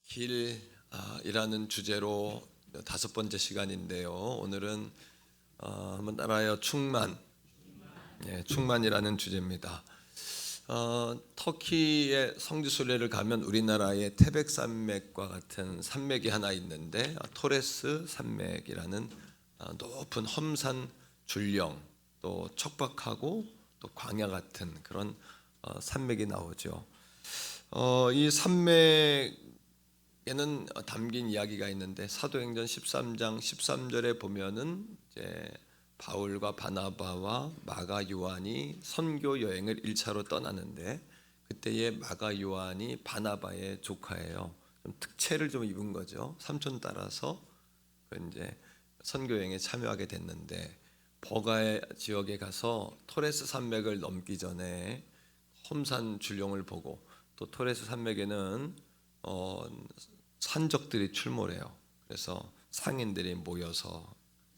길이라는 주제로 5번째 시간인데요. 오늘은 한번 따라하여 충만, 충만이라는 주제입니다. 터키의 성지 순례를 가면 우리나라의 태백 산맥과 같은 산맥이 하나 있는데 토레스 산맥이라는 높은 험산 줄령, 또 척박하고 또 광야 같은 그런 산맥이 나오죠. 이 산맥에는 담긴 이야기가 있는데 사도행전 13장 13절에 보면은 이제 바울과 바나바와 마가 요한이 선교 여행을 1차로 떠나는데 그때의 마가 요한이 바나바의 조카예요. 좀 특채를 좀 입은 거죠. 삼촌 따라서 이제 선교 여행에 참여하게 됐는데 버가 지역에 가서 토레스 산맥을 넘기 전에 험산 줄령을 보고 또 토레스 산맥에는 산적들이 출몰해요. 그래서 상인들이 모여서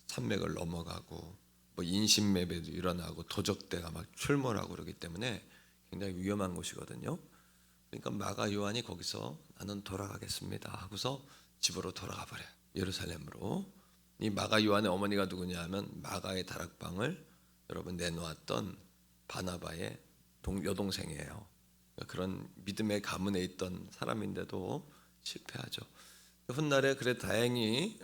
산맥을 넘어가고 뭐 인신매매도 일어나고 도적대가 막 출몰하고 그러기 때문에 굉장히 위험한 곳이거든요. 그러니까 마가 요한이 거기서 나는 돌아가겠습니다 하고서 집으로 돌아가 버려요. 예루살렘으로. 이 마가 요한의 어머니가 누구냐 하면 마가의 다락방을 여러분 내놓았던 바나바의 여동생이에요. 그런 믿음의 가문에 있던 사람인데도 실패하죠. 훗날에 그래 다행히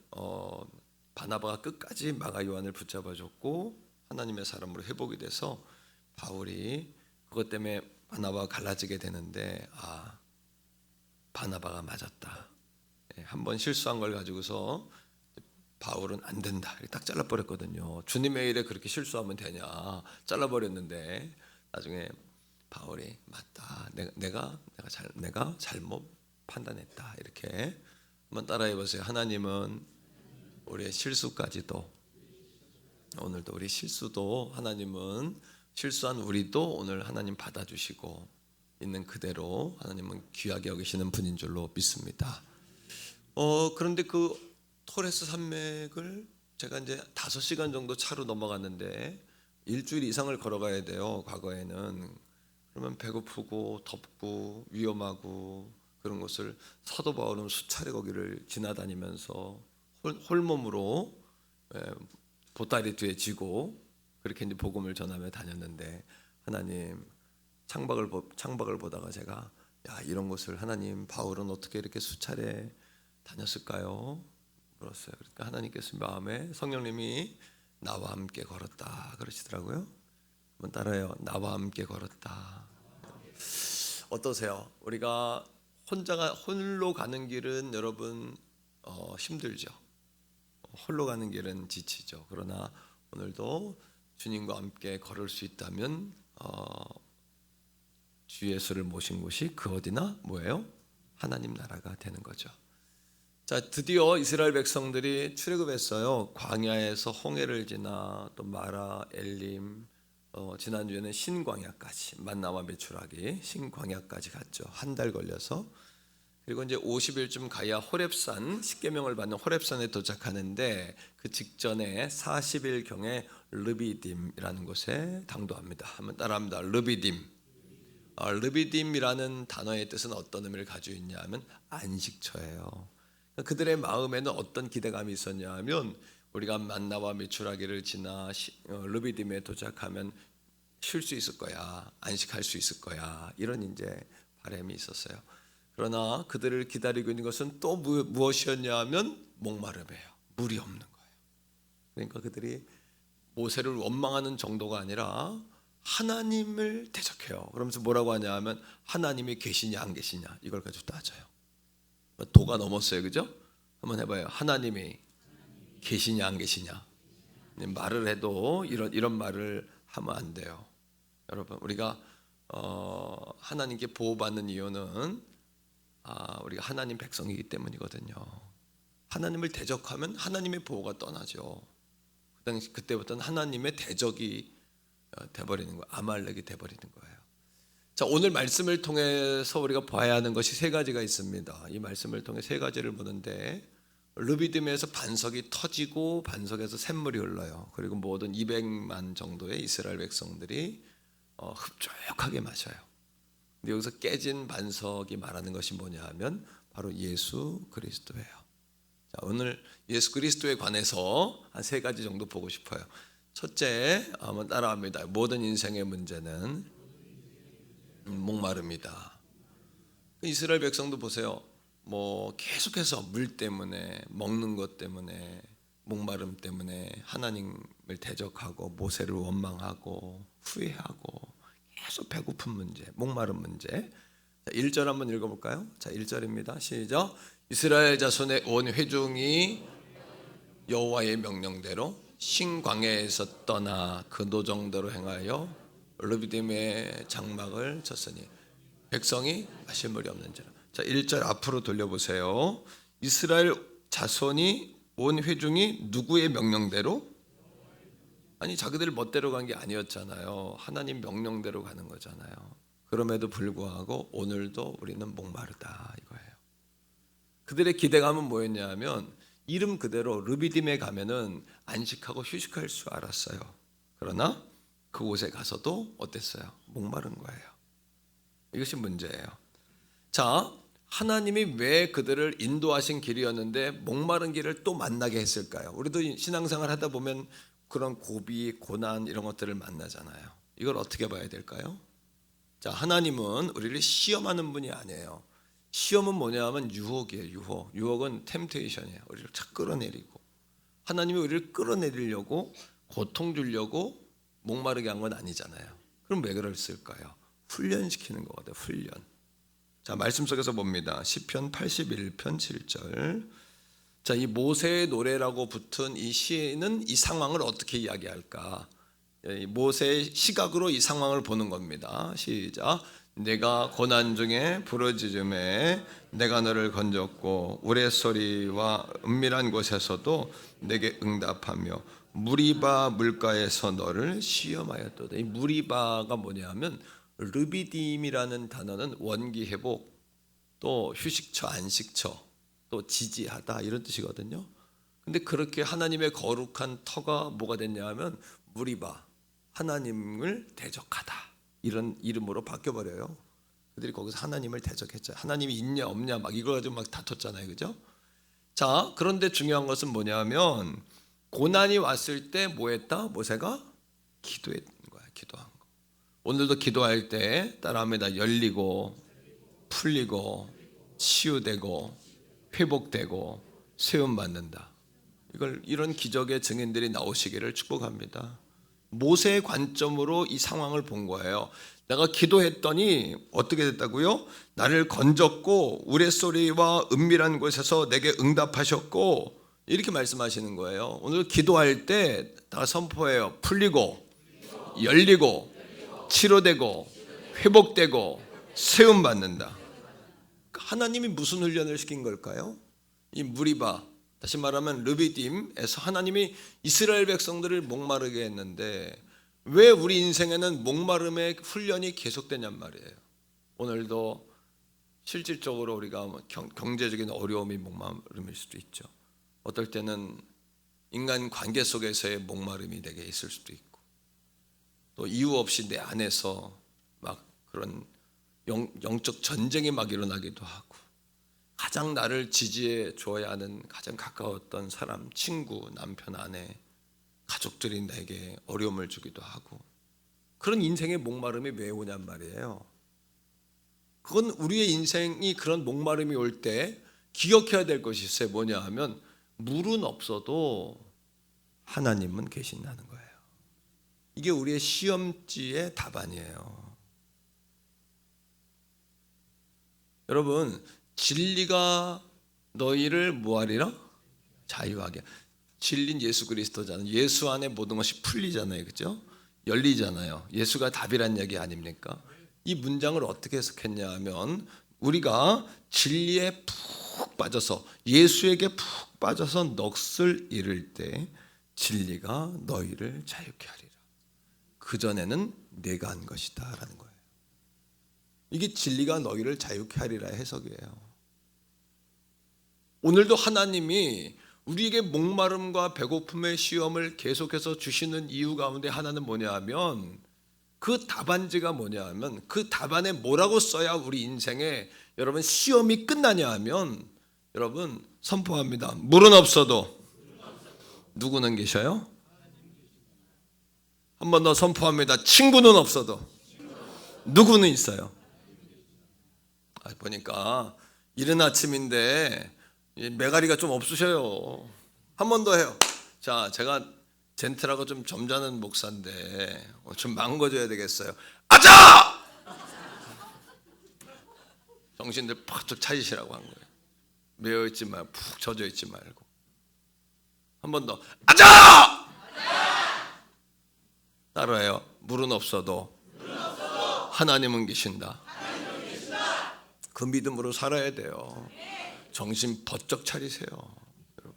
바나바가 끝까지 마가 요한을 붙잡아줬고 하나님의 사람으로 회복이 돼서 바울이 그것 때문에 바나바가 갈라지게 되는데 바나바가 맞았다. 한번 실수한 걸 가지고서 바울은 안 된다 이렇게 딱 잘라버렸거든요. 주님의 일에 그렇게 실수하면 되냐 잘라버렸는데 나중에 바울이 맞다. 내가 잘못 판단했다. 이렇게 한번 따라해 보세요. 하나님은 우리의 실수까지도 오늘도 우리 실수도 하나님은 실수한 우리도 오늘 하나님 받아주시고 있는 그대로 하나님은 귀하게 여기시는 분인 줄로 믿습니다. 그런데 그 토레스 산맥을 제가 이제 5시간 정도 차로 넘어갔는데 일주일 이상을 걸어가야 돼요. 과거에는. 그러면 배고프고 덥고 위험하고 그런 것을 사도 바울은 수차례 거기를 지나다니면서 홀몸으로 보따리 뒤에 지고 그렇게 이제 복음을 전하며 다녔는데 하나님 창밖을 보다가 제가 이런 곳을 하나님 바울은 어떻게 이렇게 수차례 다녔을까요? 물었어요. 그러니까 하나님께서 마음에 성령님이 나와 함께 걸었다 그러시더라고요. 한번 따라해요. 나와 함께 걸었다. 어떠세요? 우리가 홀로 가는 길은 여러분 힘들죠. 홀로 가는 길은 지치죠. 그러나 오늘도 주님과 함께 걸을 수 있다면 주 예수를 모신 곳이 그 어디나 뭐예요? 하나님 나라가 되는 거죠. 자, 드디어 이스라엘 백성들이 출애굽했어요. 광야에서 홍해를 지나 또 마라, 엘림, 지난주에는 신광야까지 만나와 메추라기 신광야까지 갔죠. 한 달 걸려서. 그리고 이제 50일쯤 가야 호렙산 십계명을 받는 호렙산에 도착하는데 그 직전에 40일경에 르비딤이라는 곳에 당도합니다. 한번 따라합니다. 르비딤. 르비딤이라는 단어의 뜻은 어떤 의미를 가지고 있냐 하면 안식처예요. 그들의 마음에는 어떤 기대감이 있었냐 하면 우리가 만나와 메추라기를 지나 르비딤에 도착하면 쉴 수 있을 거야, 안식할 수 있을 거야, 이런 이제 바람이 있었어요. 그러나 그들을 기다리고 있는 것은 또 무엇이었냐 하면 목마름이에요. 물이 없는 거예요. 그러니까 그들이 모세를 원망하는 정도가 아니라 하나님을 대적해요. 그러면서 뭐라고 하냐 하면 하나님이 계시냐 안 계시냐 이걸 가지고 따져요. 도가 넘었어요. 그죠? 한번 해봐요. 하나님이 계시냐 안 계시냐. 말을 해도 이런 말을 하면 안 돼요. 여러분 우리가 하나님께 보호받는 이유는 우리가 하나님 백성이기 때문이거든요. 하나님을 대적하면 하나님의 보호가 떠나죠. 그때부터는 하나님의 대적이 돼버리는 거예요. 아말렉이 돼버리는 거예요. 자, 오늘 말씀을 통해서 우리가 봐야 하는 것이 3가지가 있습니다. 이 말씀을 통해 3가지를 보는데 르비딤에서 반석이 터지고 반석에서 샘물이 흘러요. 그리고 모든 200만 정도의 이스라엘 백성들이 흡족하게 마셔요. 근데 여기서 깨진 반석이 말하는 것이 뭐냐 하면 바로 예수 그리스도예요. 자, 오늘 예수 그리스도에 관해서 한 3가지 정도 보고 싶어요. 첫째, 한번 따라합니다. 모든 인생의 문제는 목마름이다. 이스라엘 백성도 보세요. 계속해서 물 때문에, 먹는 것 때문에, 목마름 때문에 하나님을 대적하고 모세를 원망하고 후회하고 계속 배고픈 문제, 목마른 문제. 자, 1절 한번 읽어볼까요? 자, 1절입니다. 시작. 이스라엘 자손의 온 회중이 여호와의 명령대로 신광야에서 떠나 그 노정대로 행하여 르비딤의 장막을 쳤으니 백성이 마실 물이 없는지라. 자, 1절 앞으로 돌려보세요. 이스라엘 자손이 온 회중이 누구의 명령대로? 아니, 자기들 멋대로 간 게 아니었잖아요. 하나님 명령대로 가는 거잖아요. 그럼에도 불구하고 오늘도 우리는 목마르다 이거예요. 그들의 기대감은 뭐였냐면 이름 그대로 르비딤에 가면은 안식하고 휴식할 수 알았어요. 그러나 그곳에 가서도 어땠어요? 목마른 거예요. 이것이 문제예요. 자, 하나님이 왜 그들을 인도하신 길이었는데 목마른 길을 또 만나게 했을까요? 우리도 신앙생활 하다 보면 그런 고비, 고난 이런 것들을 만나잖아요. 이걸 어떻게 봐야 될까요? 자, 하나님은 우리를 시험하는 분이 아니에요. 시험은 뭐냐면 유혹이에요. 유혹. 유혹은 템테이션이에요. 우리를 착 끌어내리고. 하나님이 우리를 끌어내리려고 고통 주려고 목마르게 한 건 아니잖아요. 그럼 왜 그랬을까요? 훈련시키는 거거든요. 훈련. 자, 말씀 속에서 봅니다. 시편 81편 7절. 자, 이 모세의 노래라고 붙은 이 시는 이 상황을 어떻게 이야기할까? 모세의 시각으로 이 상황을 보는 겁니다. 시작. 내가 고난 중에 부르짖음에 내가 너를 건졌고 우레소리와 은밀한 곳에서도 내게 응답하며 무리바 물가에서 너를 시험하였도다. 이 무리바가 뭐냐면 르비딤이라는 단어는 원기 회복, 또 휴식처, 안식처, 또 지지하다 이런 뜻이거든요. 근데 그렇게 하나님의 거룩한 터가 뭐가 됐냐면 무리바, 하나님을 대적하다 이런 이름으로 바뀌어버려요. 그들이 거기서 하나님을 대적했죠. 하나님이 있냐 없냐 막 이거 가지고 막 다퉜잖아요. 그죠? 자, 그런데 중요한 것은 뭐냐면 고난이 왔을 때 뭐 했다? 모세가 기도했는 거야. 기도한 거. 오늘도 기도할 때 따라합니다. 열리고 풀리고 치유되고 회복되고 세움받는다. 이런 기적의 증인들이 나오시기를 축복합니다. 모세의 관점으로 이 상황을 본 거예요. 내가 기도했더니 어떻게 됐다고요? 나를 건졌고 우레소리와 은밀한 곳에서 내게 응답하셨고 이렇게 말씀하시는 거예요. 오늘 기도할 때 다 선포해요. 풀리고 열리고 치료되고 회복되고 세움받는다. 하나님이 무슨 훈련을 시킨 걸까요? 이 무리바, 다시 말하면 르비딤에서 하나님이 이스라엘 백성들을 목마르게 했는데 왜 우리 인생에는 목마름의 훈련이 계속되냔 말이에요. 오늘도 실질적으로 우리가 경제적인 어려움이 목마름일 수도 있죠. 어떨 때는 인간 관계 속에서의 목마름이 되게 있을 수도 있고 또 이유 없이 내 안에서 막 그런 영적 전쟁이 막 일어나기도 하고 가장 나를 지지해 줘야 하는 가장 가까웠던 사람, 친구, 남편, 아내, 가족들이 내게 어려움을 주기도 하고 그런 인생의 목마름이 왜 오냔 말이에요. 그건 우리의 인생이 그런 목마름이 올 때 기억해야 될 것이 있어요. 뭐냐 하면 물은 없어도 하나님은 계신다는 거예요. 이게 우리의 시험지의 답안이에요. 여러분, 진리가 너희를 뭐하리라? 자유하게. 진리는 예수 그리스도잖아요. 예수 안에 모든 것이 풀리잖아요. 그죠? 열리잖아요. 예수가 답이란 얘기 아닙니까? 이 문장을 어떻게 해석했냐 하면 우리가 진리에 푹 빠져서 예수에게 푹 빠져서 넋을 잃을 때 진리가 너희를 자유케 하리라. 그전에는 내가 한 것이다 라는 거예요. 이게 진리가 너희를 자유케 하리라 해석이에요. 오늘도 하나님이 우리에게 목마름과 배고픔의 시험을 계속해서 주시는 이유 가운데 하나는 뭐냐 하면 그 답안지가 뭐냐 하면 그 답안에 뭐라고 써야 우리 인생에 여러분 시험이 끝나냐 하면 여러분 선포합니다. 물은 없어도 누구는 계셔요? 한 번 더 선포합니다. 친구는 없어도 누구는 있어요? 보니까 이른 아침인데 매가리가 좀 없으셔요. 한 번 더 해요. 자, 제가 젠틀하고 좀 점잖은 목사인데 좀 망궈줘야 되겠어요. 아자! 정신들 팍 차리시라고 한 거예요. 매여있지 말고 푹 젖어있지 말고. 한 번 더. 아자! 따라해요. 물은 없어도 하나님은 계신다. 그 믿음으로 살아야 돼요. 정신 번쩍 차리세요.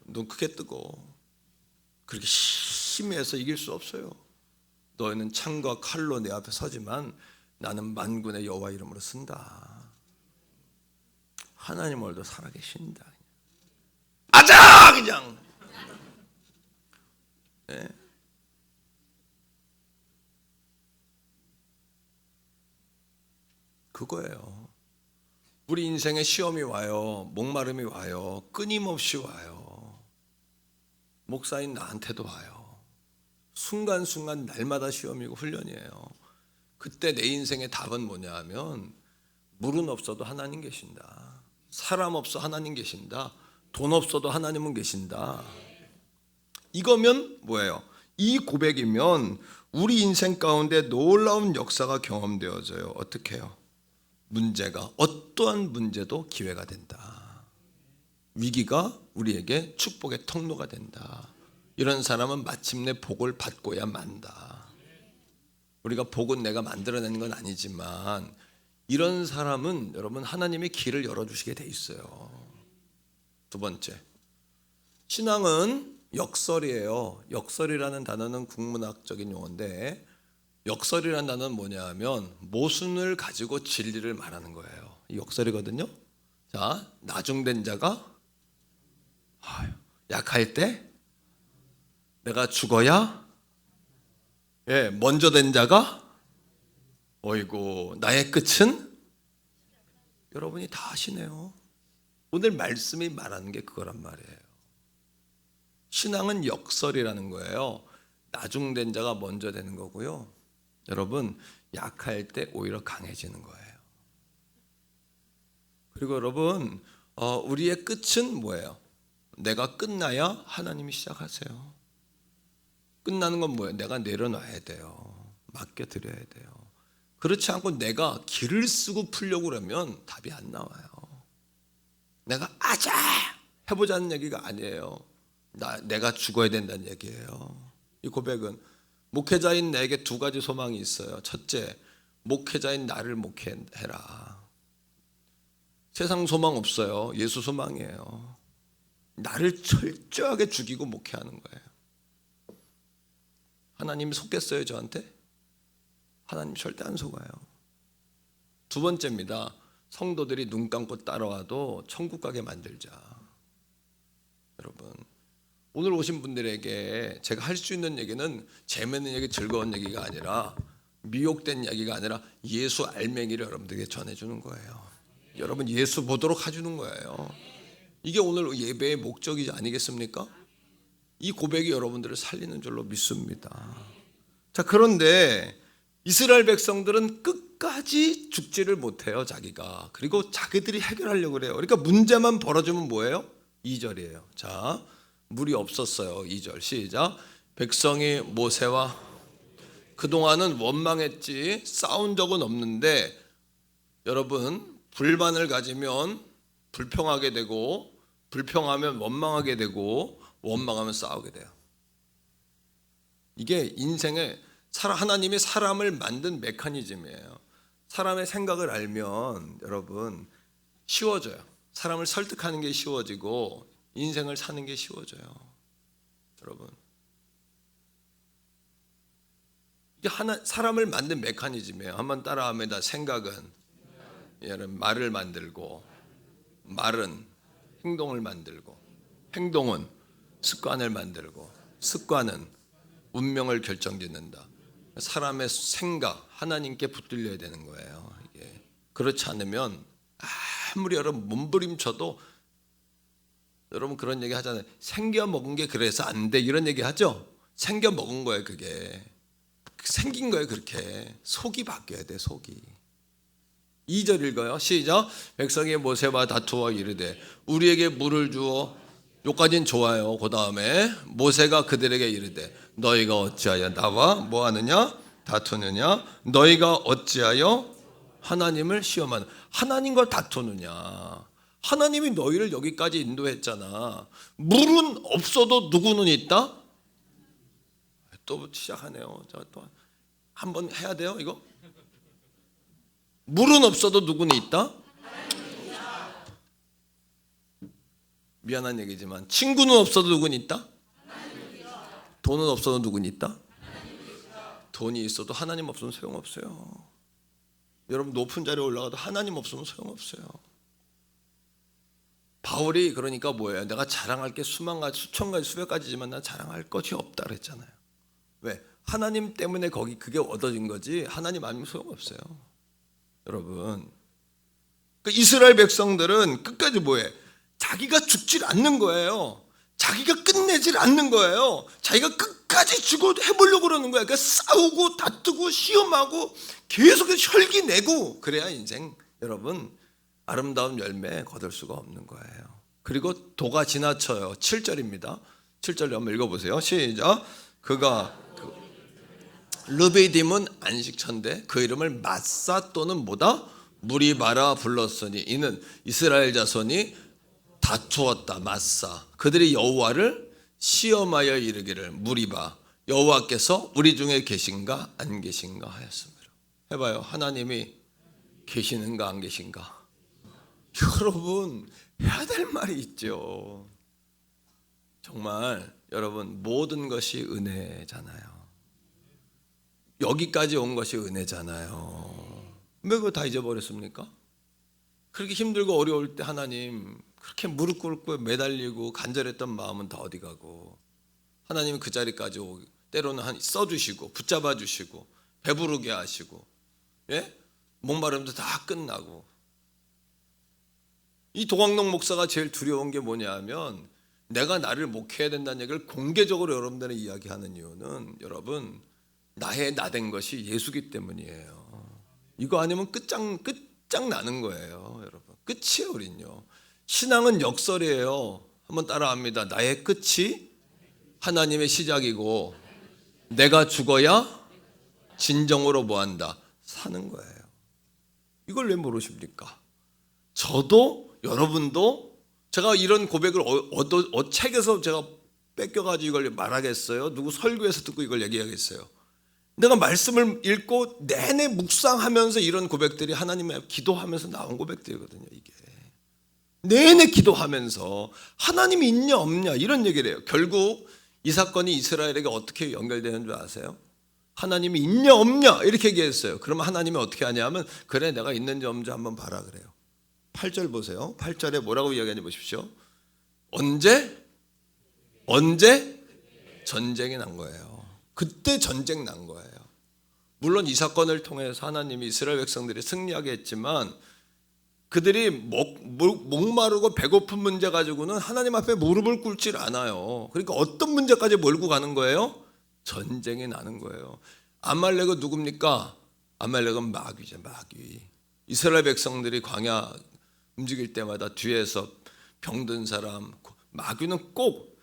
눈 크게 뜨고. 그렇게 심해서 이길 수 없어요. 너희는 창과 칼로 내 앞에 서지만 나는 만군의 여호와 이름으로 쓴다. 하나님 오늘도 살아계신다. 아자! 그냥. 네. 그거예요. 우리 인생에 시험이 와요. 목마름이 와요. 끊임없이 와요. 목사인 나한테도 와요. 순간순간 날마다 시험이고 훈련이에요. 그때 내 인생의 답은 뭐냐 하면 물은 없어도 하나님 계신다. 사람 없어 하나님 계신다. 돈 없어도 하나님은 계신다. 이거면 뭐예요? 이 고백이면 우리 인생 가운데 놀라운 역사가 경험되어져요. 어떻게 해요? 문제가 어떠한 문제도 기회가 된다. 위기가 우리에게 축복의 통로가 된다. 이런 사람은 마침내 복을 받고야 만다. 우리가 복은 내가 만들어내는 건 아니지만 이런 사람은 여러분 하나님의 길을 열어주시게 돼 있어요. 두 번째, 신앙은 역설이에요. 역설이라는 단어는 국문학적인 용어인데 역설이라는 단어는 뭐냐 하면 모순을 가지고 진리를 말하는 거예요. 이 역설이거든요. 자, 나중된 자가 약할 때 내가 죽어야 먼저 된 자가 어이고 나의 끝은 여러분이 다 아시네요. 오늘 말씀이 말하는 게 그거란 말이에요. 신앙은 역설이라는 거예요. 나중된 자가 먼저 되는 거고요. 여러분 약할 때 오히려 강해지는 거예요. 그리고 여러분 우리의 끝은 뭐예요? 내가 끝나야 하나님이 시작하세요. 끝나는 건 뭐예요? 내가 내려놔야 돼요. 맡겨드려야 돼요. 그렇지 않고 내가 길을 쓰고 풀려고 그러면 답이 안 나와요. 내가 아자 해보자는 얘기가 아니에요. 내가 죽어야 된다는 얘기예요. 이 고백은 목회자인 내게 두 가지 소망이 있어요. 첫째, 목회자인 나를 목회해라. 세상 소망 없어요. 예수 소망이에요. 나를 철저하게 죽이고 목회하는 거예요. 하나님이 속겠어요 저한테? 하나님 절대 안 속아요. 두 번째입니다. 성도들이 눈 감고 따라와도 천국 가게 만들자. 여러분 오늘 오신 분들에게 제가 할 수 있는 얘기는 재미있는 얘기, 즐거운 얘기가 아니라 미혹된 얘기가 아니라 예수 알맹이를 여러분들에게 전해주는 거예요. 여러분 예수 보도록 해주는 거예요. 이게 오늘 예배의 목적이지 아니겠습니까? 이 고백이 여러분들을 살리는 줄로 믿습니다. 자, 그런데 이스라엘 백성들은 끝까지 죽지를 못해요. 자기가. 그리고 자기들이 해결하려고 그래요. 그러니까 문제만 벌어지면 뭐예요? 2절이에요. 자, 물이 없었어요. 2절 시작. 백성이 모세와 그동안은 원망했지 싸운 적은 없는데 여러분 불만을 가지면 불평하게 되고 불평하면 원망하게 되고 원망하면 싸우게 돼요. 이게 인생의 하나님이 사람을 만든 메커니즘이에요. 사람의 생각을 알면 여러분 쉬워져요. 사람을 설득하는 게 쉬워지고 인생을 사는 게 쉬워져요. 여러분 이게 사람을 만든 메커니즘이에요. 한번 따라합니다. 생각은 말을 만들고 말은 행동을 만들고 행동은 습관을 만들고 습관은 운명을 결정짓는다. 사람의 생각, 하나님께 붙들려야 되는 거예요. 이게 그렇지 않으면 아무리 여러분 몸부림쳐도, 여러분 그런 얘기 하잖아요. 생겨 먹은 게 그래서 안 돼, 이런 얘기 하죠. 생겨 먹은 거예요. 그게 생긴 거예요. 그렇게 속이 바뀌어야 돼. 속이. 2절 읽어요. 시작. 백성이 모세와 다투어 이르되 우리에게 물을 주어. 요까지는 좋아요. 그 다음에 모세가 그들에게 이르되 너희가 어찌하여 나와 뭐 하느냐 다투느냐, 너희가 어찌하여 하나님을 시험하는. 하나님과 다투느냐. 하나님이 너희를 여기까지 인도했잖아. 물은 없어도 누구는 있다? 또 시작하네요. 자, 또 한번 해야 돼요 이거. 물은 없어도 누구는 있다? 미안한 얘기지만 친구는 없어도 누구는 있다? 돈은 없어도 누구는 있다? 돈이 있어도 하나님 없으면 소용없어요. 여러분 높은 자리에 올라가도 하나님 없으면 소용없어요. 바울이 그러니까 뭐예요? 내가 자랑할 게 수만 가지, 수천 가지, 수백 가지지만 난 자랑할 것이 없다 그랬잖아요. 왜? 하나님 때문에 그게 얻어진 거지 하나님 아니면 소용없어요. 여러분, 그 이스라엘 백성들은 끝까지 뭐해? 자기가 죽질 않는 거예요. 자기가 끝내질 않는 거예요. 자기가 끝까지 죽어 해보려고 그러는 거예요. 그러니까 싸우고 다투고 시험하고 계속 혈기 내고 그래야 인생, 여러분, 아름다운 열매 거둘 수가 없는 거예요. 그리고 도가 지나쳐요. 7절입니다. 7절 한번 읽어보세요. 시작. 그가 르비딤은 안식처인데 그 이름을 마사 또는 뭐다? 무리바라 불렀으니 이는 이스라엘 자손이 다투었다. 마사. 그들이 여호와를 시험하여 이르기를 무리바 여호와께서 우리 중에 계신가 안 계신가 하였습니다. 해봐요. 하나님이 계시는가 안 계신가. 여러분 해야 될 말이 있죠. 정말 여러분 모든 것이 은혜잖아요. 여기까지 온 것이 은혜잖아요. 왜 그거 다 잊어버렸습니까? 그렇게 힘들고 어려울 때 하나님 그렇게 무릎 꿇고 매달리고 간절했던 마음은 다 어디 가고, 하나님은 그 자리까지 오고 때로는 써주시고 붙잡아 주시고 배부르게 하시고, 예? 목마름도 다 끝나고. 이 도광록 목사가 제일 두려운 게 뭐냐 하면 내가 나를 목회해야 된다는 얘기를 공개적으로 여러분들에 이야기하는 이유는 여러분 나의 나된 것이 예수기 때문이에요. 이거 아니면 끝장나는 거예요. 여러분 끝이에요. 우린요. 신앙은 역설이에요. 한번 따라합니다. 나의 끝이 하나님의 시작이고 내가 죽어야 진정으로 뭐한다? 사는 거예요. 이걸 왜 모르십니까? 저도 여러분도 제가 이런 고백을 책에서 제가 뺏겨가지고 이걸 말하겠어요? 누구 설교에서 듣고 이걸 얘기하겠어요? 내가 말씀을 읽고 내내 묵상하면서 이런 고백들이 하나님의 기도하면서 나온 고백들이거든요. 이게 내내 기도하면서 하나님이 있냐 없냐 이런 얘기를 해요. 결국 이 사건이 이스라엘에게 어떻게 연결되는 줄 아세요? 하나님이 있냐 없냐 이렇게 얘기했어요. 그러면 하나님이 어떻게 하냐면 그래 내가 있는지 없는지 한번 봐라 그래요. 8절 보세요. 8절에 뭐라고 이야기하는지 보십시오. 언제 전쟁이 난 거예요. 그때 전쟁 난 거예요. 물론 이 사건을 통해서 하나님이 이스라엘 백성들이 승리하게 했지만 그들이 목마르고 배고픈 문제 가지고는 하나님 앞에 무릎을 꿇질 않아요. 그러니까 어떤 문제까지 몰고 가는 거예요? 전쟁이 나는 거예요. 아말렉은 누굽니까? 아말렉은 마귀죠. 마귀. 이스라엘 백성들이 광야 움직일 때마다 뒤에서 병든 사람, 마귀는 꼭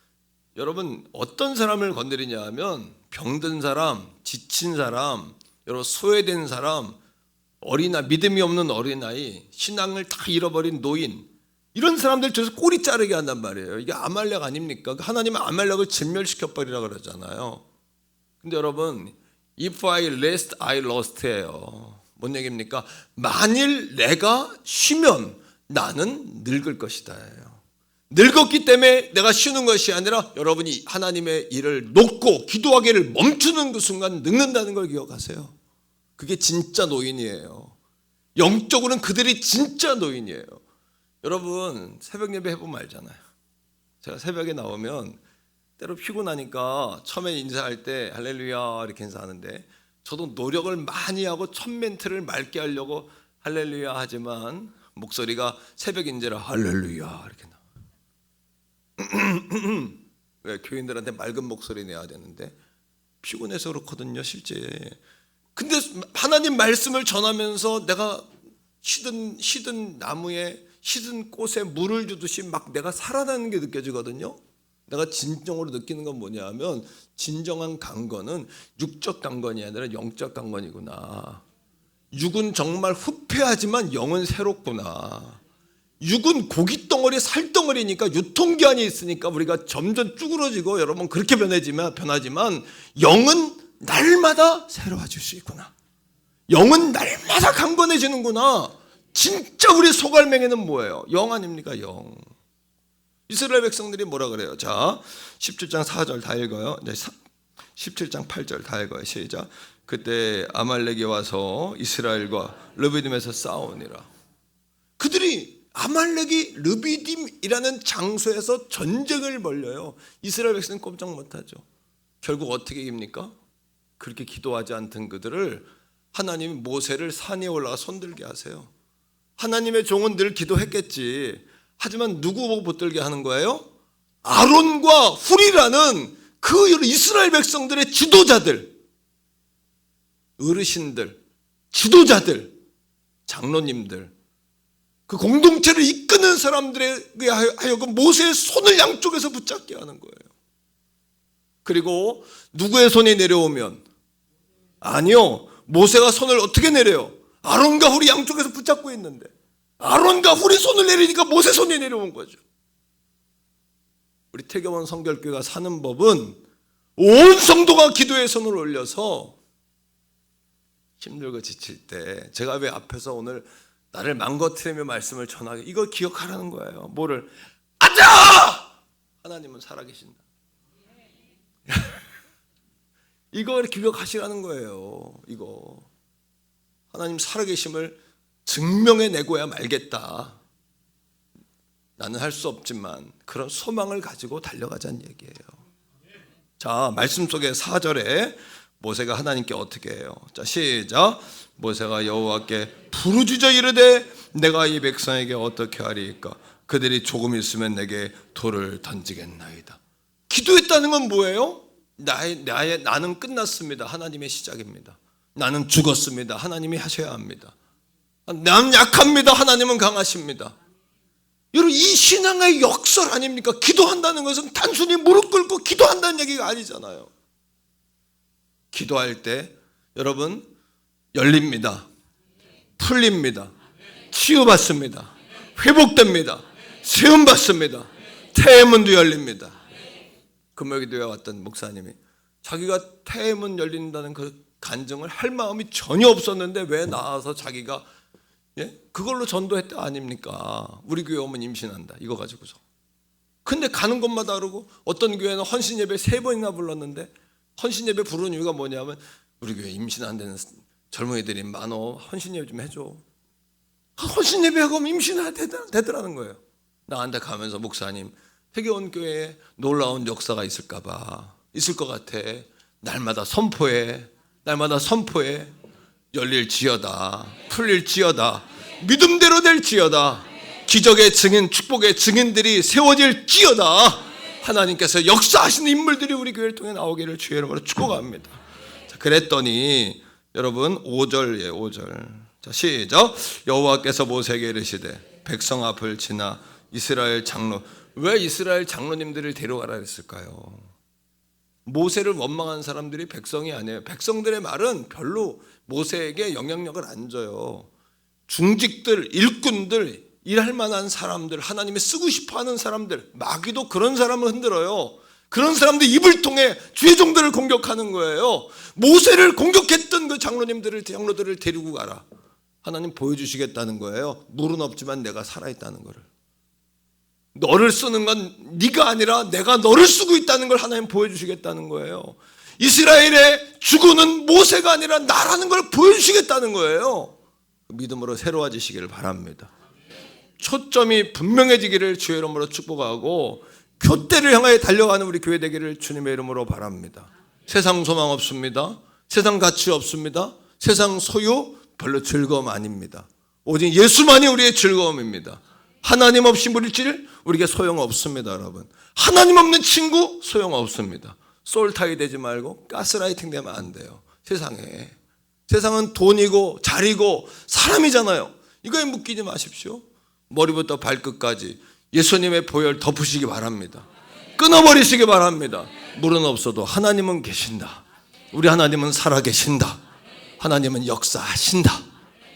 여러분 어떤 사람을 건드리냐 하면 병든 사람, 지친 사람, 여러분 소외된 사람, 믿음이 없는 어린아이, 신앙을 다 잃어버린 노인, 이런 사람들 저에서 꼬리 자르게 한단 말이에요. 이게 아말렉 아닙니까? 하나님은 아말렉을 진멸시켜버리라 그러잖아요. 근데 여러분 If I rest, I lost예요. 뭔 얘기입니까? 만일 내가 쉬면 나는 늙을 것이다. 늙었기 때문에 내가 쉬는 것이 아니라 여러분이 하나님의 일을 놓고 기도하기를 멈추는 그 순간 늙는다는 걸 기억하세요. 그게 진짜 노인이에요. 영적으로는 그들이 진짜 노인이에요. 여러분 새벽 예배 해보면 알잖아요. 제가 새벽에 나오면 때로 피곤하니까 처음에 인사할 때 할렐루야 이렇게 인사하는데 저도 노력을 많이 하고 첫 멘트를 맑게 하려고 할렐루야 하지만 목소리가 새벽인지라 할렐루야 이렇게 나와요. 왜 교인들한테 맑은 목소리 내야 되는데 피곤해서 그렇거든요 실제. 근데 하나님 말씀을 전하면서 내가 시든 나무에 시든 꽃에 물을 주듯이 막 내가 살아나는 게 느껴지거든요. 내가 진정으로 느끼는 건 뭐냐면 진정한 강건은 육적 강건이 아니라 영적 강건이구나. 육은 정말 후패하지만 영은 새롭구나. 육은 고깃덩어리 살덩어리니까 유통기한이 있으니까 우리가 점점 쭈그러지고 여러분 그렇게 변하지만 영은 날마다 새로워질 수 있구나. 영은 날마다 강건해지는구나. 진짜 우리 소갈맹이는 뭐예요? 영 아닙니까? 영. 이스라엘 백성들이 뭐라 그래요? 자, 17장 4절 다 읽어요. 17장 8절 다 읽어요. 시작. 그때 아말렉이 와서 이스라엘과 르비딤에서 싸우니라. 그들이 아말렉이 르비딤이라는 장소에서 전쟁을 벌려요. 이스라엘 백성은 꼼짝 못하죠. 결국 어떻게 이깁니까? 그렇게 기도하지 않던 그들을 하나님이 모세를 산에 올라가 손들게 하세요. 하나님의 종은 늘 기도했겠지. 하지만 누구 보고 붙들게 하는 거예요? 아론과 훌이라는 그 이스라엘 백성들의 지도자들, 어르신들, 지도자들, 장로님들, 그 공동체를 이끄는 사람들에게 하여금 모세의 손을 양쪽에서 붙잡게 하는 거예요. 그리고 누구의 손이 내려오면 아니요, 모세가 손을 어떻게 내려요? 아론과 훌이 양쪽에서 붙잡고 있는데 아론과 훌이 손을 내리니까 모세 손이 내려온 거죠. 우리 태교원 성결교회가 사는 법은 온 성도가 기도의 손을 올려서 힘들고 지칠 때 제가 왜 앞에서 오늘 나를 망가뜨리며 말씀을 전하게 이거 기억하라는 거예요. 뭐를? 아자! 하나님은 살아계신다. 이걸 기억하시라는 거예요. 이거 하나님 살아계심을 증명해내고야 말겠다. 나는 할 수 없지만 그런 소망을 가지고 달려가자는 얘기예요. 자, 말씀 속에 4절에 모세가 하나님께 어떻게 해요? 자, 시작. 모세가 여호와께 부르짖어 이르되 내가 이 백성에게 어떻게 하리이까? 그들이 조금 있으면 내게 돌을 던지겠나이다. 기도했다는 건 뭐예요? 나는 끝났습니다. 하나님의 시작입니다. 나는 죽었습니다. 하나님이 하셔야 합니다. 나는 약합니다. 하나님은 강하십니다. 여러분, 이 신앙의 역설 아닙니까? 기도한다는 것은 단순히 무릎 꿇고 기도한다는 얘기가 아니잖아요. 기도할 때 여러분 열립니다. 풀립니다. 치유받습니다. 회복됩니다. 세움받습니다. 태문도 열립니다. 금요기도에 왔던 목사님이 자기가 태문 열린다는 그 간증을 할 마음이 전혀 없었는데 왜 나와서 자기가 그걸로 전도했다 아닙니까? 우리 교회 오면 임신한다 이거 가지고서. 근데 가는 곳마다 그러고 어떤 교회는 헌신 예배 3번이나 불렀는데 헌신 예배 부르는 이유가 뭐냐면 우리 교회 임신 안 되는 젊은이들이 많어. 헌신 예배 좀 해줘. 헌신 예배하고 임신해야 되더라는 거예요. 나한테 가면서 목사님 태교원 교회에 놀라운 역사가 있을까 봐. 있을 것 같아. 날마다 선포해. 열릴지어다. 풀릴지어다. 믿음대로 될지어다. 기적의 증인, 축복의 증인들이 세워질지어다. 하나님께서 역사하시는 인물들이 우리 교회를 통해 나오기를 주의 이름으로 축복합니다. 자, 그랬더니 여러분 5절이에요. 5절. 자, 시작. 여호와께서 모세에게 이르시되 백성 앞을 지나 이스라엘 장로. 왜 이스라엘 장로님들을 데려가라 했을까요? 모세를 원망한 사람들이 백성이 아니에요. 백성들의 말은 별로 모세에게 영향력을 안 줘요. 중직들, 일꾼들, 일할 만한 사람들, 하나님이 쓰고 싶어하는 사람들, 마귀도 그런 사람을 흔들어요. 그런 사람들 입을 통해 주의 종들을 공격하는 거예요. 모세를 공격했던 그 장로들을 데리고 가라. 하나님 보여주시겠다는 거예요. 물은 없지만 내가 살아있다는 거를. 너를 쓰는 건 네가 아니라 내가 너를 쓰고 있다는 걸 하나님 보여주시겠다는 거예요. 이스라엘의 주군은 모세가 아니라 나라는 걸 보여주시겠다는 거예요. 믿음으로 새로워지시기를 바랍니다. 초점이 분명해지기를 주의 이름으로 축복하고 교대를 향하여 달려가는 우리 교회 되기를 주님의 이름으로 바랍니다. 세상 소망 없습니다. 세상 가치 없습니다. 세상 소유 별로 즐거움 아닙니다. 오직 예수만이 우리의 즐거움입니다. 하나님 없이 물질 우리에게 소용없습니다. 여러분, 하나님 없는 친구 소용없습니다. 솔타이 되지 말고 가스라이팅 되면 안 돼요. 세상은 돈이고 자리고 사람이잖아요. 이거에 묶이지 마십시오. 머리부터 발끝까지 예수님의 보혈 덮으시기 바랍니다. 끊어버리시기 바랍니다. 물은 없어도 하나님은 계신다. 우리 하나님은 살아계신다. 하나님은 역사하신다.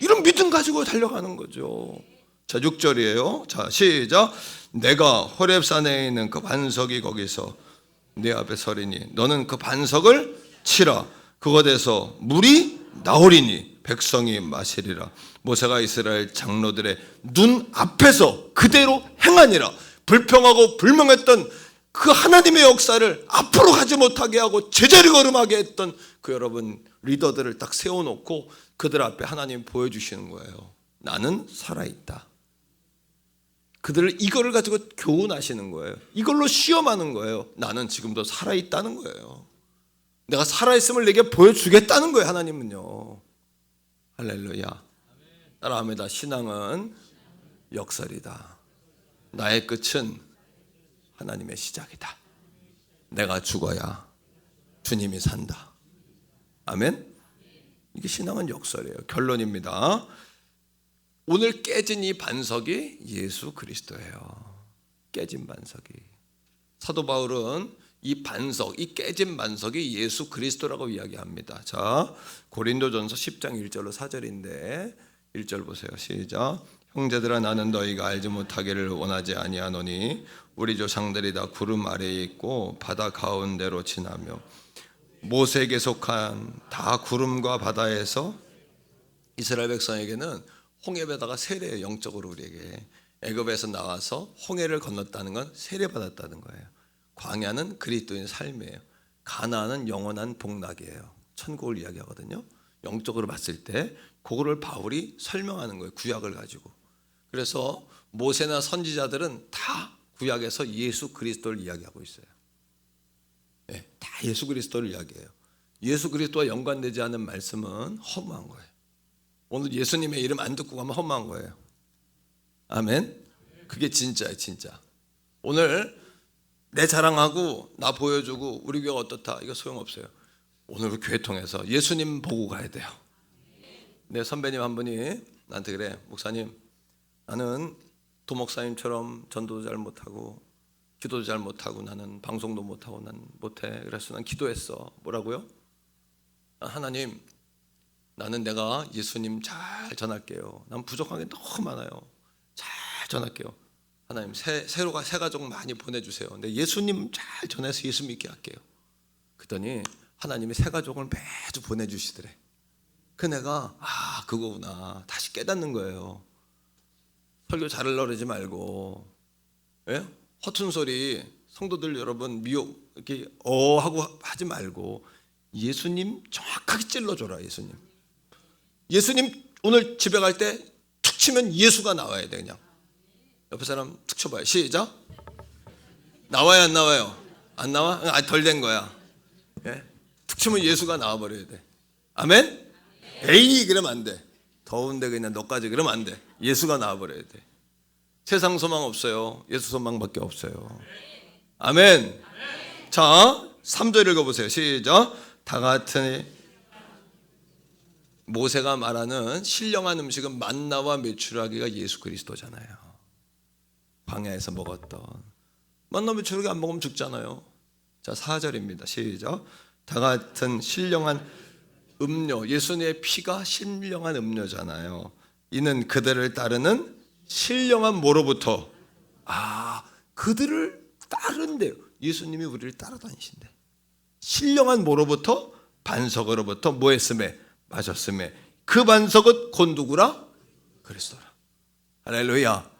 이런 믿음 가지고 달려가는 거죠. 자, 6절이에요. 자, 시작. 내가 호렙산에 있는 그 반석이 거기서 내 앞에 서리니 너는 그 반석을 치라. 그곳에서 물이 나오리니 백성이 마시리라. 모세가 이스라엘 장로들의 눈 앞에서 그대로 행하니라. 불평하고 불명했던 그 하나님의 역사를 앞으로 가지 못하게 하고 제자리 걸음하게 했던 그 여러분 리더들을 딱 세워놓고 그들 앞에 하나님이 보여주시는 거예요. 나는 살아있다. 그들을 이거를 가지고 교훈하시는 거예요. 이걸로 시험하는 거예요. 나는 지금도 살아있다는 거예요. 내가 살아있음을 내게 보여주겠다는 거예요. 하나님은요. 할렐루야. 따라합니다. 신앙은 역설이다. 나의 끝은 하나님의 시작이다. 내가 죽어야 주님이 산다. 아멘. 이게 신앙은 역설이에요. 결론입니다. 오늘 깨진 이 반석이 예수 그리스도예요. 깨진 반석이. 사도 바울은 이 반석, 이 깨진 반석이 예수 그리스도라고 이야기합니다. 자, 고린도전서 10장 1절로 4절인데 1절 보세요. 시작. 형제들아, 나는 너희가 알지 못하기를 원하지 아니하노니 우리 조상들이 다 구름 아래에 있고 바다 가운데로 지나며 모세에게 속한 다 구름과 바다에서 이스라엘 백성에게는 홍해바다가 세례예요. 영적으로 우리에게 애굽에서 나와서 홍해를 건넜다는 건 세례받았다는 거예요. 광야는 그리스도인 삶이에요. 가나안은 영원한 복락이에요. 천국을 이야기하거든요. 영적으로 봤을 때 그거를 바울이 설명하는 거예요. 구약을 가지고. 그래서 모세나 선지자들은 다 구약에서 예수 그리스도를 이야기하고 있어요. 네, 다 예수 그리스도를 이야기해요. 예수 그리스도와 연관되지 않은 말씀은 허무한 거예요. 오늘 예수님의 이름 안 듣고 가면 허무한 거예요. 아멘. 그게 진짜예요. 진짜. 오늘 내 자랑하고 나 보여주고 우리 교회가 어떻다 이거 소용없어요. 오늘 교회 통해서 예수님 보고 가야 돼요. 내 선배님 한 분이 나한테 그래. 목사님, 나는 도목사님처럼 전도도 잘 못하고 기도도 잘 못하고 나는 방송도 못하고 난 못해. 그래서 난 기도했어. 뭐라고요? 하나님, 나는 내가 예수님 잘 전할게요. 난 부족한 게 너무 많아요. 잘 전할게요. 하나님 새 가족 많이 보내주세요. 근데 예수님 잘 전해서 예수 믿게 할게요. 그랬더니 하나님이 새 가족을 매주 보내주시더래. 그 내가 그거구나 다시 깨닫는 거예요. 설교 잘하려고 그러지 말고, 예? 허튼 소리 성도들 여러분 미혹 이렇게 하고 하지 말고 예수님 정확하게 찔러줘라. 예수님 오늘 집에 갈 때 툭 치면 예수가 나와야 돼. 그냥 옆에 사람 툭 쳐봐요. 시작. 나와요 안 나와요? 안 나와? 덜 된 거야. 예? 툭 치면 예수가 나와버려야 돼. 아멘? 에이 그러면 안 돼. 더운데 그냥 너까지 그러면 안 돼. 예수가 나와버려야 돼. 세상 소망 없어요. 예수 소망밖에 없어요. 아멘. 자, 3절 읽어보세요. 시작. 다 같은 모세가 말하는 신령한 음식은 만나와 메추라기가 예수 그리스도잖아요. 광야에서 먹었던 만나 메추라기 안 먹으면 죽잖아요. 자, 4절입니다. 시작. 다 같은 신령한 음료, 예수님의 피가 신령한 음료잖아요. 이는 그들을 따르는 신령한 뭐로부터? 그들을 따른대요. 예수님이 우리를 따라다니신대. 신령한 뭐로부터? 반석으로부터 뭐 했음에? 마셨음에. 그 반석은 곧 누구라? 그리스도라. 할렐루야.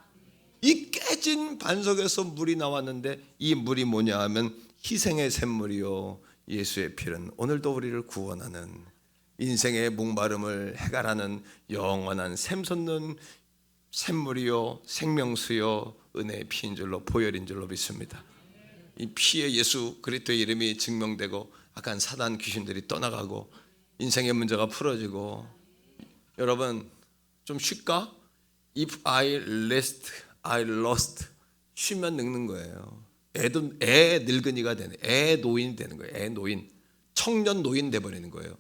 이 깨진 반석에서 물이 나왔는데 이 물이 뭐냐 하면 희생의 샘물이요 예수의 피는 오늘도 우리를 구원하는 인생의 목마름을 해결하는 영원한 샘솟는 샘물이요 생명수요 은혜의 피인 줄로 보혈인 줄로 믿습니다. 이 피에 예수 그리스도의 이름이 증명되고 악한 사단 귀신들이 떠나가고 인생의 문제가 풀어지고. 여러분 좀 쉴까? If I rest, I lost. 쉬면 늙는 거예요. 애 늙은이가 되는, 애 노인이 되는 거예요. 애 노인, 청년 노인 돼버리는 거예요.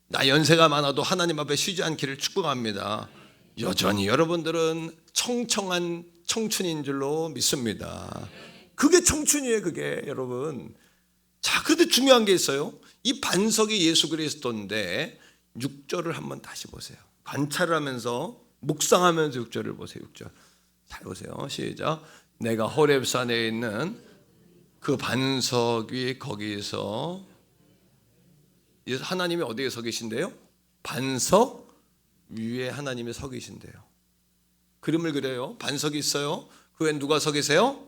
나 연세가 많아도 하나님 앞에 쉬지 않기를 축복합니다. 여전히 여러분들은 청청한 청춘인 줄로 믿습니다. 그게 청춘이에요, 그게 여러분. 자, 그런데 중요한 게 있어요. 이 반석이 예수 그리스도인데 6절을 한번 다시 보세요. 관찰을 하면서 묵상하면서 6절을 보세요. 6절 잘 보세요. 시작. 내가 호렙산에 있는 그 반석 위 거기서 하나님이 어디에 서 계신대요? 반석 위에 하나님이 서 계신대요. 그림을 그려요. 반석이 있어요. 그 위에 누가 서 계세요?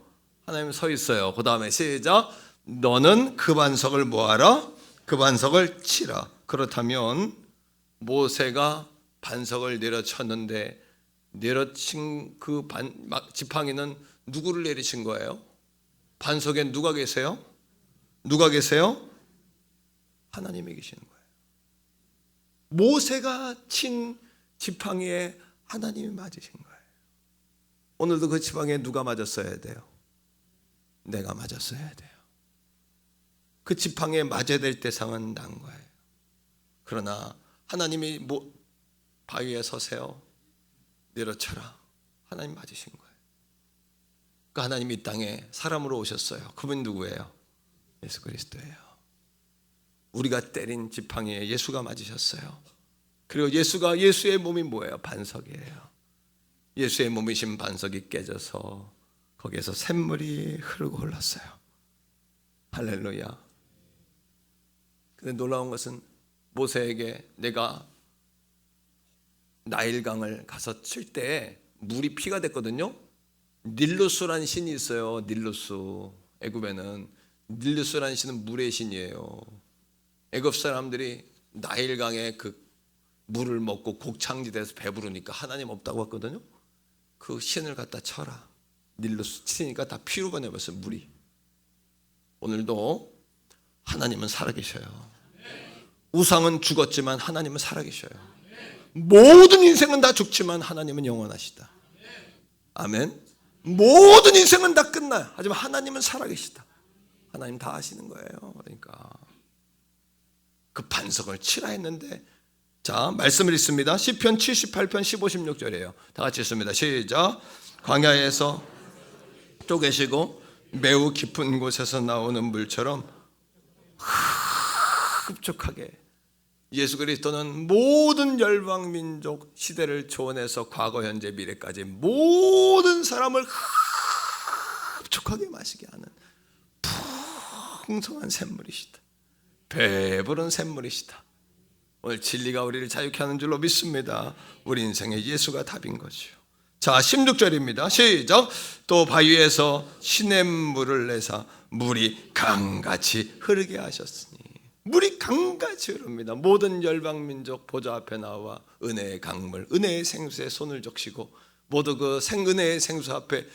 하나님이 서 있어요. 그 다음에 시작. 너는 그 반석을 뭐하라? 그 반석을 치라. 그렇다면 모세가 반석을 내려쳤는데 내려친 그 지팡이는 누구를 내리친 거예요? 반석에 누가 계세요? 누가 계세요? 하나님이 계시는 거예요. 모세가 친 지팡이에 하나님이 맞으신 거예요. 오늘도 그 지팡이에 누가 맞았어야 돼요? 내가 맞았어야 돼요. 그 지팡이에 맞아야 될 대상은 난 거예요. 그러나 하나님이 바위에 서세요. 내려쳐라. 하나님 맞으신 거예요. 그 하나님이 이 땅에 사람으로 오셨어요. 그분 누구예요? 예수 그리스도예요. 우리가 때린 지팡이에 예수가 맞으셨어요. 그리고 예수의 몸이 뭐예요? 반석이에요. 예수의 몸이신 반석이 깨져서 거기에서 샘물이 흐르고 흘렀어요. 할렐루야. 근데 놀라운 것은 모세에게 내가 나일강을 가서 칠 때 물이 피가 됐거든요. 닐루스라는 신이 있어요. 닐루스. 애굽에는 닐루스라는 신은 물의 신이에요. 애굽 사람들이 나일강의 그 물을 먹고 곡창지대에서 배부르니까 하나님 없다고 했거든요. 그 신을 갖다 쳐라. 닐루스 치니까 다 피로 변해버렸어요. 물이. 오늘도 하나님은 살아계셔요. 우상은 죽었지만 하나님은 살아계셔요. 모든 인생은 다 죽지만 하나님은 영원하시다. 아멘. 모든 인생은 다 끝나요. 하지만 하나님은 살아계시다. 하나님 다 아시는 거예요. 그러니까 그 반석을 치라 했는데, 자, 말씀을 읽습니다. 시편 78편 15, 16절이에요. 다 같이 읽습니다. 시작. 광야에서 쪼개시고 매우 깊은 곳에서 나오는 물처럼 흡족하게. 예수 그리스도는 모든 열방 민족 시대를 초월해서 과거 현재 미래까지 모든 사람을 흡족하게 마시게 하는 풍성한 샘물이시다. 배부른 샘물이시다. 오늘 진리가 우리를 자유케 하는 줄로 믿습니다. 우리 인생에 예수가 답인 거죠. 자, 16절입니다. 시작. 또 바위에서 시냇물을 내사 물이 강같이 흐르게 하셨으니. 물이 강같이 흐릅니다. 모든 열방민족 보좌 앞에 나와 은혜의 강물, 은혜의 생수에 손을 적시고 모두 그 은혜의 생수 앞에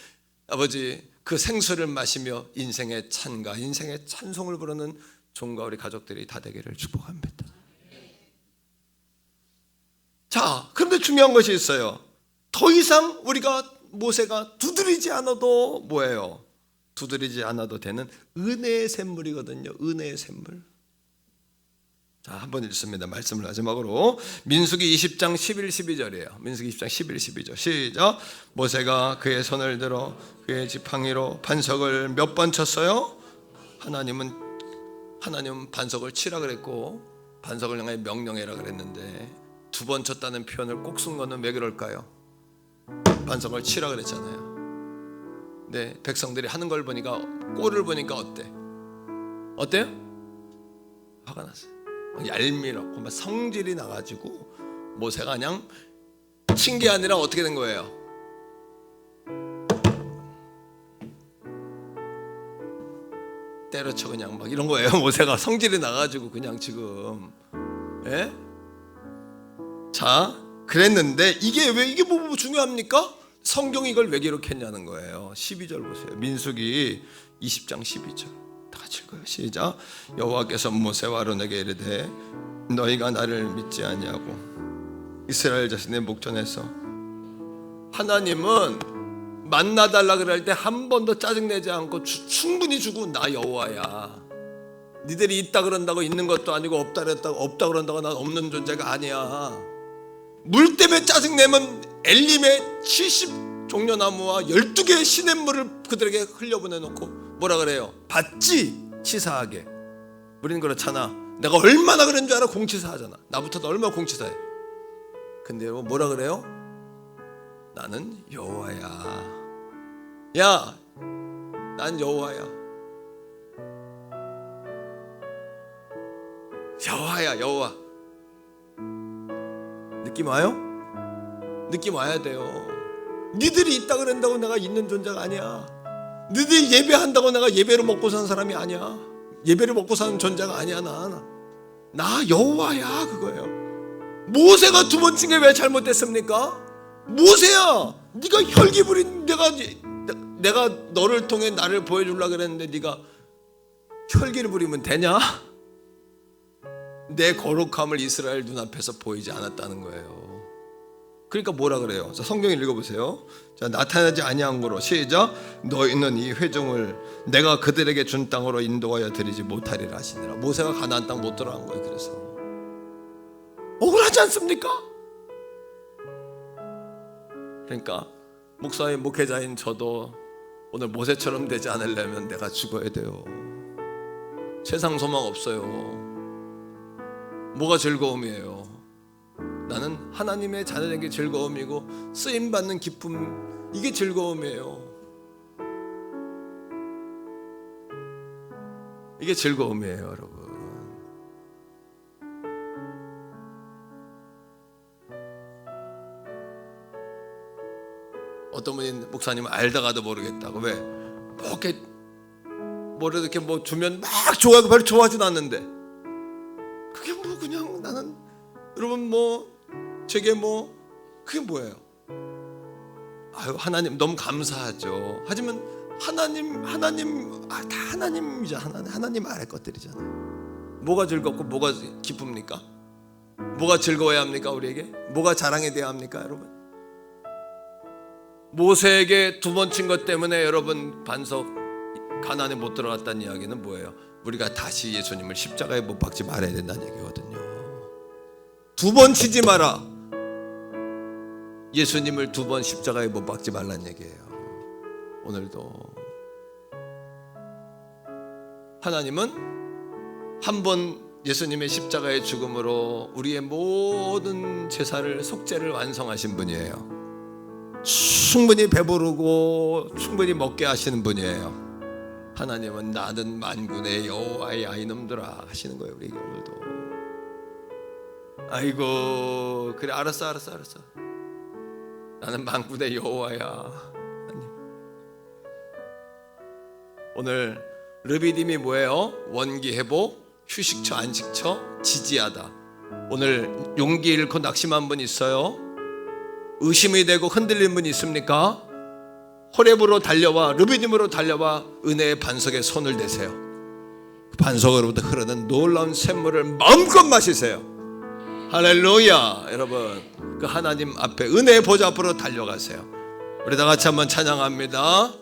아버지 그 생수를 마시며 인생의 찬가, 인생의 찬송을 부르는 종과 우리 가족들이 다 되기를 축복합니다. 자, 그런데 중요한 것이 있어요. 더 이상 모세가 두드리지 않아도 뭐예요? 두드리지 않아도 되는 은혜의 샘물이거든요. 은혜의 샘물. 자, 한번 읽습니다. 말씀을 마지막으로 민수기 20장 11, 12절이에요. 민수기 20장 11, 12절 시작. 모세가 그의 손을 들어 그의 지팡이로 반석을 몇 번 쳤어요? 하나님은 반석을 치라 그랬고 반석을 향해 명령해라 그랬는데 두 번 쳤다는 표현을 꼭 쓴 거는 왜 그럴까요? 반석을 치라 그랬잖아요. 근데 백성들이 하는 걸 보니까, 꼴을 보니까 어때요? 화가 났어요. 얄미럽고 막 성질이 나가지고 모세가 그냥 친 게 아니라 어떻게 된 거예요? 때려쳐 그냥 막 이런 거예요. 모세가 성질이 나가지고 그냥 지금. 예? 자, 그랬는데 이게 뭐 중요합니까? 성경이 이걸 왜 기록했냐는 거예요. 12절 보세요. 민수기 20장 12절 다 같이 읽어요. 시작. 여호와께서 모세와 아론에게 이르되 너희가 나를 믿지 아니하고 이스라엘 자신의 목전에서 하나님은 만나 달라 그럴 때 한 번도 짜증내지 않고 충분히 주고 나 여호와야. 니들이 있다 그런다고 있는 것도 아니고 없다 그런다고 난 없는 존재가 아니야. 물 때문에 짜증내면 엘림의 70종려나무와 12개의 시냇물을 그들에게 흘려보내놓고 뭐라 그래요? 받지 치사하게. 우리는 그렇잖아. 내가 얼마나 그런 줄 알아? 공치사하잖아. 나부터도 얼마나 공치사해. 근데 뭐라 그래요? 나는 여호와야. 야, 난 여호와야. 여호와야, 여호와. 느낌 와요? 느낌 와야 돼요. 니들이 있다 그런다고 내가 있는 존재가 아니야. 니들이 예배한다고 내가 예배로 먹고 사는 사람이 아니야. 예배를 먹고 사는 존재가 아니야. 나 여호와야, 그거예요. 모세가 두 번 친 게 왜 잘못됐습니까? 모세야, 네가 혈기 부린 내가 너를 통해 나를 보여주려고 그랬는데 네가 혈기를 부리면 되냐? 내 거룩함을 이스라엘 눈앞에서 보이지 않았다는 거예요. 그러니까 뭐라 그래요? 자, 성경 읽어보세요. 자, 나타나지 아니한 거로 시작. 너희는 이 회중을 내가 그들에게 준 땅으로 인도하여 드리지 못하리라 하시니라. 모세가 가나안 땅 못 들어간 거예요. 그래서 억울하지 않습니까? 그러니까 목사인 목회자인 저도 오늘 모세처럼 되지 않으려면 내가 죽어야 돼요. 세상 소망 없어요. 뭐가 즐거움이에요? 나는 하나님의 자녀된 게 즐거움이고 쓰임받는 기쁨, 이게 즐거움이에요. 이게 즐거움이에요, 여러분. 어떤 분이 목사님은 알다가도 모르겠다고. 왜? 뭐 이렇게 뭐라도 이렇게 뭐 주면 막 좋아하고 별로 좋아하지도 않는데, 그게 뭐 그냥 나는, 여러분 뭐 제게 뭐 그게 뭐예요? 아유, 하나님 너무 감사하죠. 하지만 하나님 다 하나님이죠. 하나님 아래 것들이잖아요. 뭐가 즐겁고 뭐가 기쁩니까? 뭐가 즐거워야 합니까? 우리에게 뭐가 자랑이 돼야 합니까, 여러분? 모세에게 두 번 친 것 때문에 여러분 반석 가나안에 못 들어갔다는 이야기는 뭐예요? 우리가 다시 예수님을 십자가에 못 박지 말아야 된다는 얘기거든요. 두 번 치지 마라. 예수님을 두 번 십자가에 못 박지 말라는 얘기예요. 오늘도 하나님은 한 번 예수님의 십자가의 죽음으로 우리의 모든 제사를 속죄를 완성하신 분이에요. 충분히 배부르고 충분히 먹게 하시는 분이에요. 하나님은 나는 만군의 여호와의 이놈들아 하시는 거예요. 우리에게 오늘도. 아이고, 그래, 알았어. 나는 만군의 여호와야. 하나님. 오늘 르비딤이 뭐예요? 원기회복, 휴식처, 안식처, 지지하다. 오늘 용기 잃고 낙심한 분 있어요? 의심이 되고 흔들린 분 있습니까? 호렙으로 달려와, 르비딤으로 달려와 은혜의 반석에 손을 대세요. 그 반석으로부터 흐르는 놀라운 샘물을 마음껏 마시세요. 할렐루야. 여러분, 그 하나님 앞에 은혜의 보좌 앞으로 달려가세요. 우리 다 같이 한번 찬양합니다.